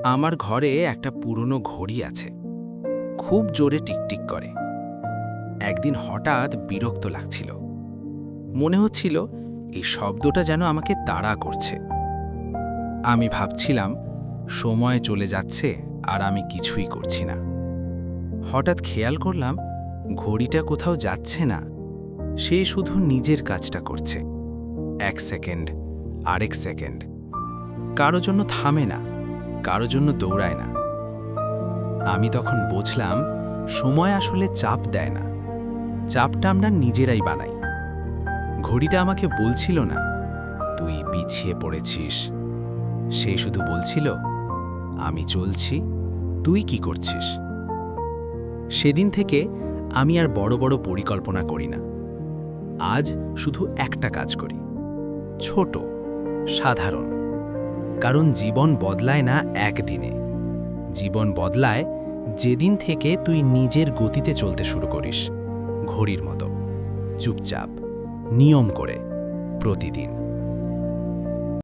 আমার ঘরে একটা পুরনো ঘড়ি আছে, খুব জোরে টিকটিক করে। একদিন হঠাৎ বিরক্ত লাগছিল, মনে হচ্ছিল এই শব্দটা যেন আমাকে তাড়া করছে। আমি ভাবছিলাম সময় চলে যাচ্ছে আর আমি কিছুই করছি না। হঠাৎ খেয়াল করলাম ঘড়িটা কোথাও যাচ্ছে না, সে শুধু নিজের কাজটা করছে। 1 সেকেন্ড, আরেক সেকেন্ড, কারো জন্য থামে না, কারো জন্য দৌড়ায় না। আমি তখন বুঝলাম সময় আসলে চাপ দেয় না, চাপটা আমরা নিজেরাই বানাই। ঘড়িটা আমাকে বলছিল না তুই পিছিয়ে পড়েছিস, সে শুধু বলছিল আমি চলছি, তুই কি করছিস। সেদিন থেকে আমি আর বড় বড় পরিকল্পনা করি না। আজ শুধু একটা কাজ করি, ছোট, সাধারণ। কারণ জীবন বদলায় না একদিনে, জীবন বদলায় যেদিন থেকে তুই নিজের গতিতে চলতে শুরু করিস, ঘড়ির মতো, চুপচাপ, নিয়ম করে, প্রতিদিন।